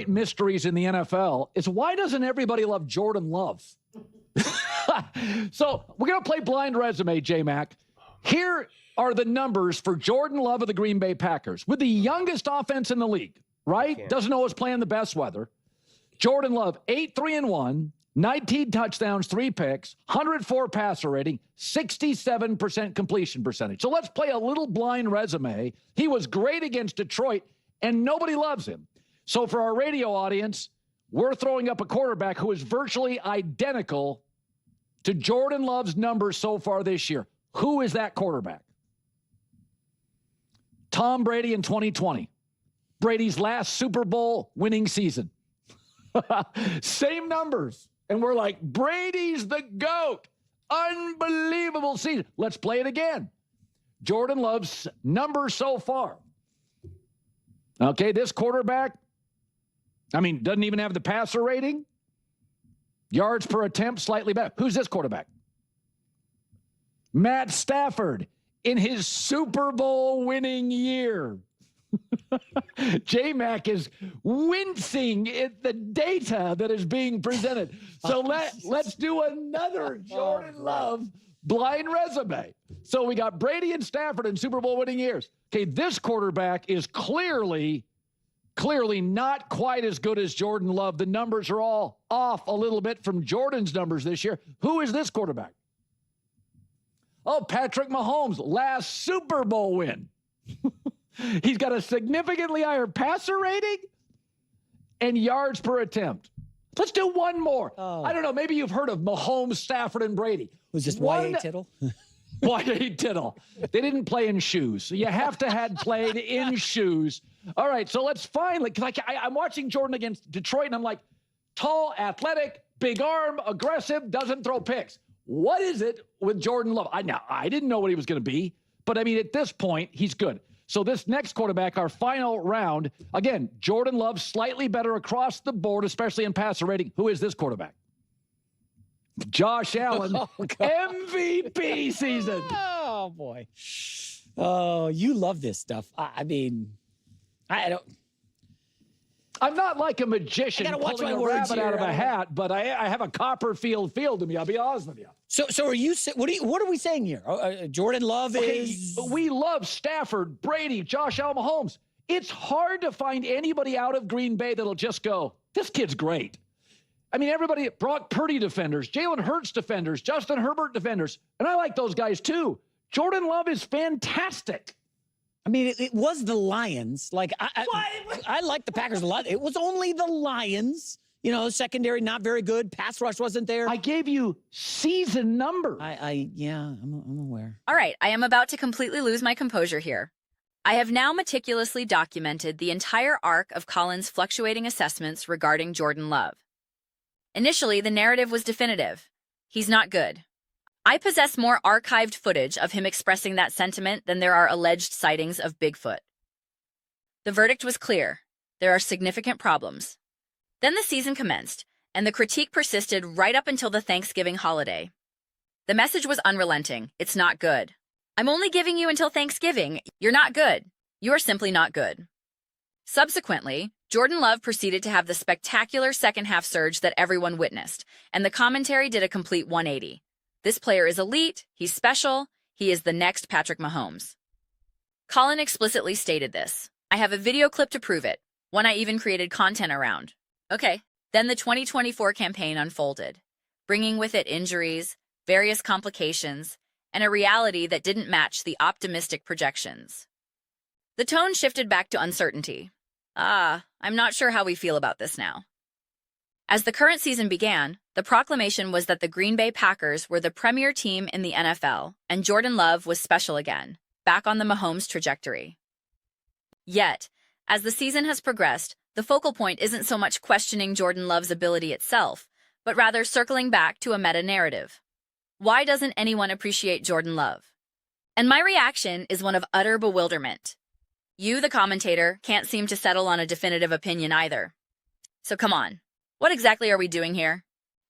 great mysteries in the NFL is why doesn't everybody love Jordan Love? So we're going to play blind resume, J-Mac. Here are the numbers for Jordan Love of the Green Bay Packers with the youngest offense in the league, right? Doesn't know what's playing the best weather. Jordan Love, 8-3-1, 19 touchdowns, 3 picks, 104 passer rating, 67% completion percentage. So let's play a little blind resume. He was great against Detroit, and nobody loves him. So for our radio audience, we're throwing up a quarterback who is virtually identical to Jordan Love's numbers so far this year. Who is that quarterback? Tom Brady in 2020. Brady's last Super Bowl winning season. Same numbers. And we're like, Brady's the GOAT. Unbelievable season. Let's play it again. Jordan Love's numbers so far. Okay, this quarterback, doesn't even have the passer rating. Yards per attempt, slightly better. Who's this quarterback? Matt Stafford in his Super Bowl winning year. J-Mac is wincing at the data that is being presented. So let's do another Jordan Love blind resume. So we got Brady and Stafford in Super Bowl winning years. Okay, this quarterback is clearly not quite as good as Jordan Love. The numbers are all off a little bit from Jordan's numbers this year. Who is this quarterback? Oh, Patrick Mahomes, last Super Bowl win. He's got a significantly higher passer rating and yards per attempt. Let's do one more. Oh. I don't know. Maybe you've heard of Mahomes, Stafford, and Brady. Who's this, Y.A. Tittle? Y.A. Tittle. They didn't play in shoes. So you have to had played in shoes. All right, so let's finally, because I'm watching Jordan against Detroit, and I'm like, tall, athletic, big arm, aggressive, doesn't throw picks. What is it with Jordan Love? I didn't know what he was going to be, but at this point, he's good. So this next quarterback, our final round, again, Jordan Love, slightly better across the board, especially in passer rating. Who is this quarterback? Josh Allen, MVP season. Oh, boy. Oh, you love this stuff. I don't. I'm not like a magician pulling a rabbit out of a hat, but I have a Copperfield feel to me. I'll be honest with you. So are you? What are we saying here? Jordan Love is. We love Stafford, Brady, Josh Allen, Mahomes. It's hard to find anybody out of Green Bay that'll just go, this kid's great. Everybody, Brock Purdy defenders, Jalen Hurts defenders, Justin Herbert defenders, and I like those guys too. Jordan Love is fantastic. It was the Lions. I like the Packers a lot. It was only the Lions. Secondary not very good. Pass rush wasn't there. I gave you season numbers. I'm aware. All right, I am about to completely lose my composure here. I have now meticulously documented the entire arc of Colin's fluctuating assessments regarding Jordan Love. Initially, the narrative was definitive. He's not good. I possess more archived footage of him expressing that sentiment than there are alleged sightings of Bigfoot. The verdict was clear. There are significant problems. Then the season commenced, and the critique persisted right up until the Thanksgiving holiday. The message was unrelenting. It's not good. I'm only giving you until Thanksgiving. You're not good. You are simply not good. Subsequently, Jordan Love proceeded to have the spectacular second-half surge that everyone witnessed, and the commentary did a complete 180. This player is elite, he's special, he is the next Patrick Mahomes. Colin explicitly stated this. I have a video clip to prove it, one I even created content around. Okay, then the 2024 campaign unfolded, bringing with it injuries, various complications, and a reality that didn't match the optimistic projections. The tone shifted back to uncertainty. I'm not sure how we feel about this now. As the current season began, the proclamation was that the Green Bay Packers were the premier team in the NFL, and Jordan Love was special again, back on the Mahomes trajectory. Yet, as the season has progressed, the focal point isn't so much questioning Jordan Love's ability itself, but rather circling back to a meta-narrative. Why doesn't anyone appreciate Jordan Love? And my reaction is one of utter bewilderment. You, the commentator, can't seem to settle on a definitive opinion either. So come on. What exactly are we doing here?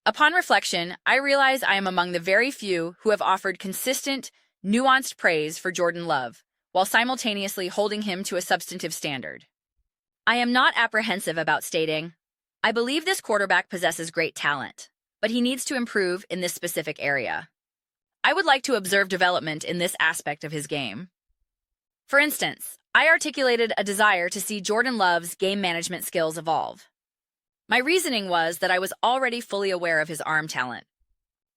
Upon reflection, I realize I am among the very few who have offered consistent, nuanced praise for Jordan Love, while simultaneously holding him to a substantive standard. I am not apprehensive about stating, I believe this quarterback possesses great talent, but he needs to improve in this specific area. I would like to observe development in this aspect of his game. For instance, I articulated a desire to see Jordan Love's game management skills evolve. My reasoning was that I was already fully aware of his arm talent.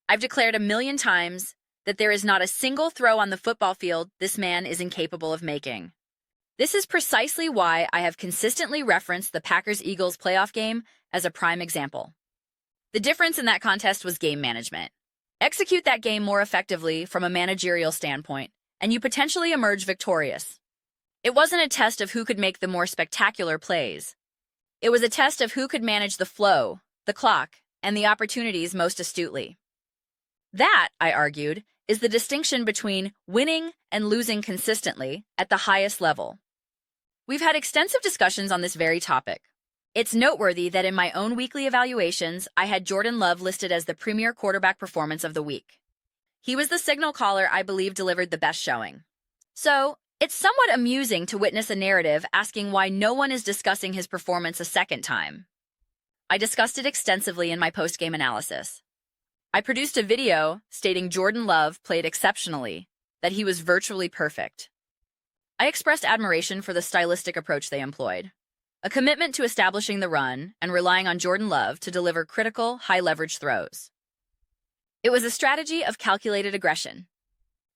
I've declared 1,000,000 times that there is not a single throw on the football field this man is incapable of making. This is precisely why I have consistently referenced the Packers-Eagles playoff game as a prime example. The difference in that contest was game management. Execute that game more effectively from a managerial standpoint, and you potentially emerge victorious. It wasn't a test of who could make the more spectacular plays. It was a test of who could manage the flow, the clock, and the opportunities most astutely. That, I argued, is the distinction between winning and losing consistently at the highest level. We've had extensive discussions on this very topic. It's noteworthy that in my own weekly evaluations, I had Jordan Love listed as the premier quarterback performance of the week. He was the signal caller I believe delivered the best showing. So, it's somewhat amusing to witness a narrative asking why no one is discussing his performance a second time. I discussed it extensively in my post-game analysis. I produced a video stating Jordan Love played exceptionally, that he was virtually perfect. I expressed admiration for the stylistic approach they employed, a commitment to establishing the run and relying on Jordan Love to deliver critical, high-leverage throws. It was a strategy of calculated aggression.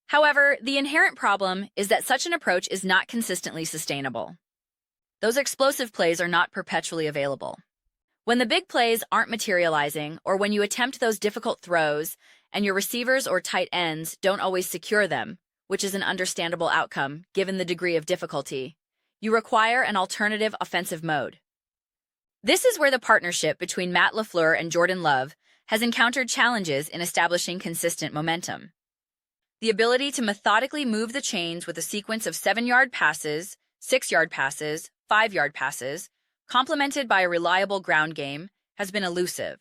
However, the inherent problem is that such an approach is not consistently sustainable. Those explosive plays are not perpetually available. When the big plays aren't materializing, or when you attempt those difficult throws and your receivers or tight ends don't always secure them, which is an understandable outcome given the degree of difficulty, you require an alternative offensive mode. This is where the partnership between Matt LaFleur and Jordan Love has encountered challenges in establishing consistent momentum. The ability to methodically move the chains with a sequence of 7-yard passes, 6-yard passes, 5-yard passes, complemented by a reliable ground game, has been elusive.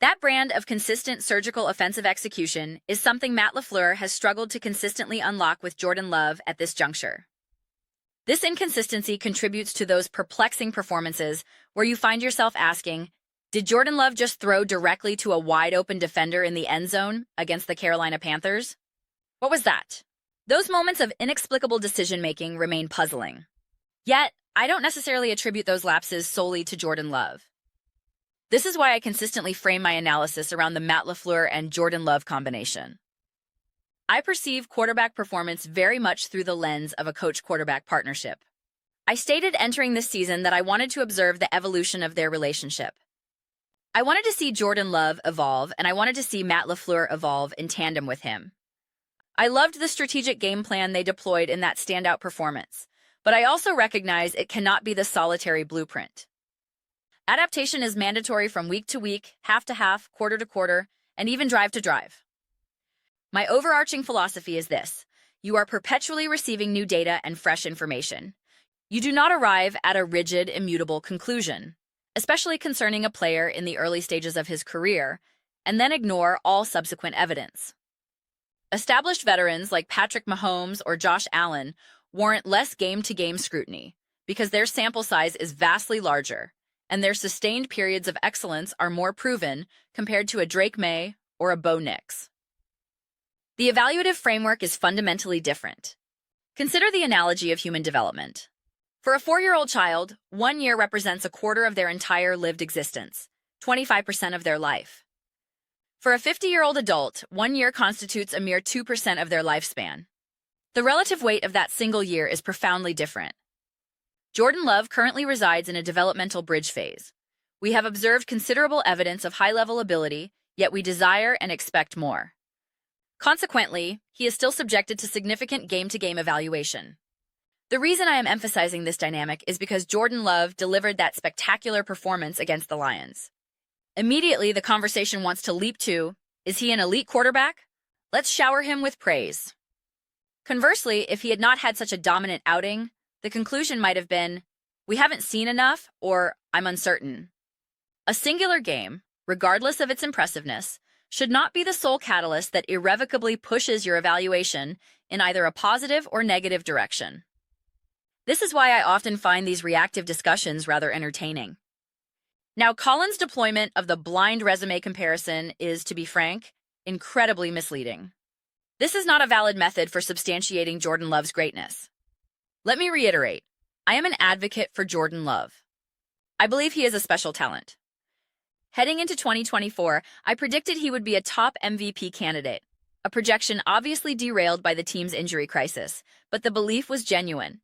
That brand of consistent surgical offensive execution is something Matt LaFleur has struggled to consistently unlock with Jordan Love at this juncture. This inconsistency contributes to those perplexing performances where you find yourself asking, did Jordan Love just throw directly to a wide-open defender in the end zone against the Carolina Panthers? What was that? Those moments of inexplicable decision-making remain puzzling. Yet, I don't necessarily attribute those lapses solely to Jordan Love. This is why I consistently frame my analysis around the Matt LaFleur and Jordan Love combination. I perceive quarterback performance very much through the lens of a coach-quarterback partnership. I stated entering this season that I wanted to observe the evolution of their relationship. I wanted to see Jordan Love evolve, and I wanted to see Matt LaFleur evolve in tandem with him. I loved the strategic game plan they deployed in that standout performance, but I also recognize it cannot be the solitary blueprint. Adaptation is mandatory from week to week, half to half, quarter to quarter, and even drive to drive. My overarching philosophy is this: you are perpetually receiving new data and fresh information. You do not arrive at a rigid, immutable conclusion, especially concerning a player in the early stages of his career, and then ignore all subsequent evidence. Established veterans like Patrick Mahomes or Josh Allen warrant less game-to-game scrutiny because their sample size is vastly larger, and their sustained periods of excellence are more proven compared to a Drake May or a Bo Nix. The evaluative framework is fundamentally different. Consider the analogy of human development. For a 4-year-old child, 1 year represents a quarter of their entire lived existence, 25% of their life. For a 50-year-old adult, 1 year constitutes a mere 2% of their lifespan. The relative weight of that single year is profoundly different. Jordan Love currently resides in a developmental bridge phase. We have observed considerable evidence of high-level ability, yet we desire and expect more. Consequently, he is still subjected to significant game-to-game evaluation. The reason I am emphasizing this dynamic is because Jordan Love delivered that spectacular performance against the Lions. Immediately, the conversation wants to leap to, is he an elite quarterback? Let's shower him with praise. Conversely, if he had not had such a dominant outing, the conclusion might have been, we haven't seen enough, or I'm uncertain. A singular game, regardless of its impressiveness, should not be the sole catalyst that irrevocably pushes your evaluation in either a positive or negative direction. This is why I often find these reactive discussions rather entertaining. Now, Colin's deployment of the blind resume comparison is, to be frank, incredibly misleading. This is not a valid method for substantiating Jordan Love's greatness. Let me reiterate, I am an advocate for Jordan Love. I believe he is a special talent. Heading into 2024, I predicted he would be a top MVP candidate, a projection obviously derailed by the team's injury crisis, but the belief was genuine.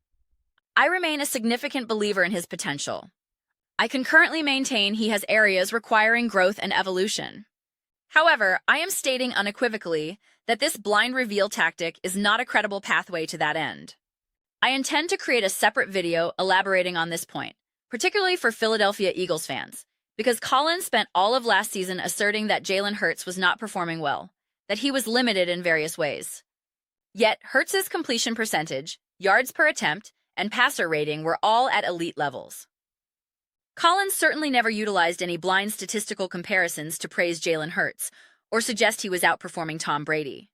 I remain a significant believer in his potential. I can currently maintain he has areas requiring growth and evolution. However, I am stating unequivocally that this blind reveal tactic is not a credible pathway to that end. I intend to create a separate video elaborating on this point, particularly for Philadelphia Eagles fans, because Colin spent all of last season asserting that Jalen Hurts was not performing well, that he was limited in various ways. Yet, Hurts's completion percentage, yards per attempt, and passer rating were all at elite levels. Colin certainly never utilized any blind statistical comparisons to praise Jalen Hurts or suggest he was outperforming Tom Brady.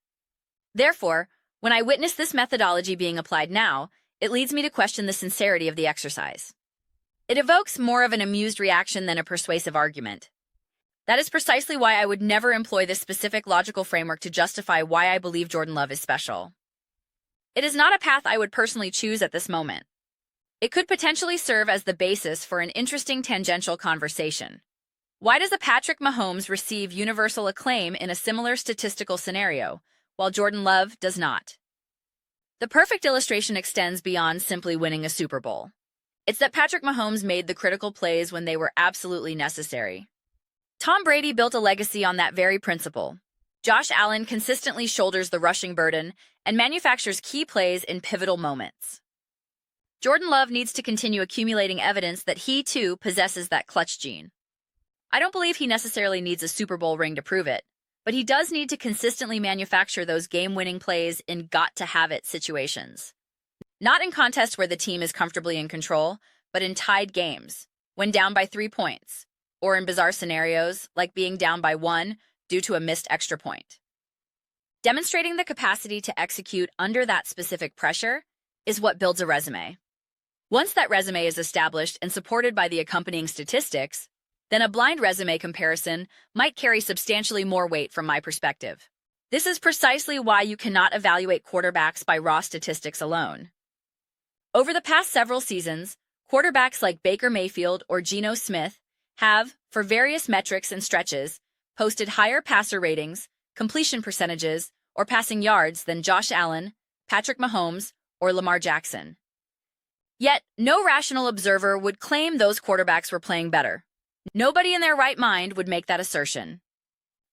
Therefore, when I witness this methodology being applied now, it leads me to question the sincerity of the exercise. It evokes more of an amused reaction than a persuasive argument. That is precisely why I would never employ this specific logical framework to justify why I believe Jordan Love is special. It is not a path I would personally choose at this moment. It could potentially serve as the basis for an interesting tangential conversation. Why does a Patrick Mahomes receive universal acclaim in a similar statistical scenario, while Jordan Love does not? The perfect illustration extends beyond simply winning a Super Bowl. It's that Patrick Mahomes made the critical plays when they were absolutely necessary. Tom Brady built a legacy on that very principle. Josh Allen consistently shoulders the rushing burden and manufactures key plays in pivotal moments. Jordan Love needs to continue accumulating evidence that he, too, possesses that clutch gene. I don't believe he necessarily needs a Super Bowl ring to prove it, but he does need to consistently manufacture those game-winning plays in got-to-have-it situations. Not in contests where the team is comfortably in control, but in tied games, when down by 3 points, or in bizarre scenarios like being down by 1 due to a missed extra point. Demonstrating the capacity to execute under that specific pressure is what builds a resume. Once that resume is established and supported by the accompanying statistics, then a blind resume comparison might carry substantially more weight from my perspective. This is precisely why you cannot evaluate quarterbacks by raw statistics alone. Over the past several seasons, quarterbacks like Baker Mayfield or Geno Smith have, for various metrics and stretches, posted higher passer ratings, completion percentages, or passing yards than Josh Allen, Patrick Mahomes, or Lamar Jackson. Yet, no rational observer would claim those quarterbacks were playing better. Nobody in their right mind would make that assertion.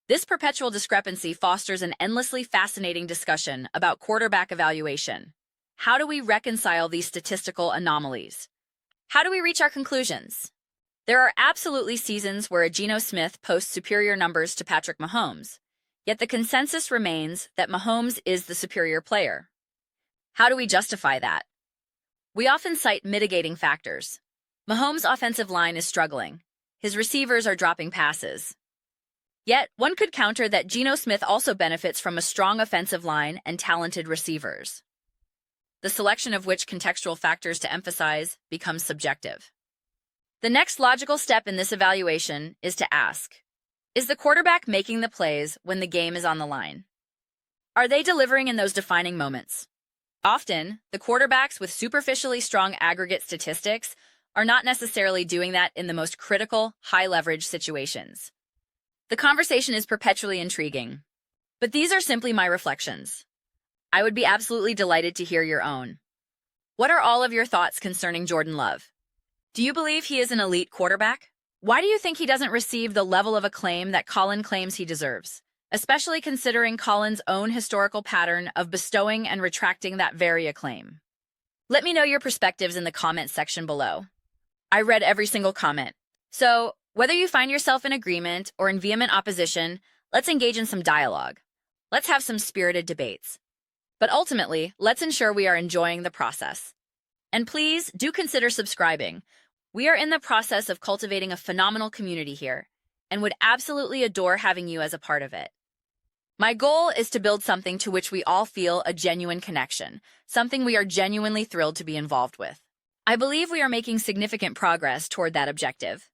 This perpetual discrepancy fosters an endlessly fascinating discussion about quarterback evaluation. How do we reconcile these statistical anomalies? How do we reach our conclusions? There are absolutely seasons where a Geno Smith posts superior numbers to Patrick Mahomes, yet the consensus remains that Mahomes is the superior player. How do we justify that? We often cite mitigating factors. Mahomes' offensive line is struggling. His receivers are dropping passes. Yet, one could counter that Geno Smith also benefits from a strong offensive line and talented receivers. The selection of which contextual factors to emphasize becomes subjective. The next logical step in this evaluation is to ask, is the quarterback making the plays when the game is on the line? Are they delivering in those defining moments? Often, the quarterbacks with superficially strong aggregate statistics are not necessarily doing that in the most critical, high-leverage situations. The conversation is perpetually intriguing, but these are simply my reflections. I would be absolutely delighted to hear your own. What are all of your thoughts concerning Jordan Love? Do you believe he is an elite quarterback? Why do you think he doesn't receive the level of acclaim that Colin claims he deserves, especially considering Colin's own historical pattern of bestowing and retracting that very acclaim? Let me know your perspectives in the comments section below. I read every single comment, so whether you find yourself in agreement or in vehement opposition, let's engage in some dialogue. Let's have some spirited debates. But ultimately, let's ensure we are enjoying the process. And please do consider subscribing. We are in the process of cultivating a phenomenal community here, and would absolutely adore having you as a part of it. My goal is to build something to which we all feel a genuine connection, something we are genuinely thrilled to be involved with. I believe we are making significant progress toward that objective.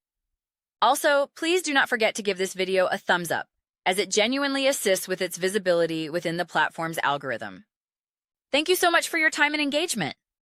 Also, please do not forget to give this video a thumbs up, as it genuinely assists with its visibility within the platform's algorithm. Thank you so much for your time and engagement.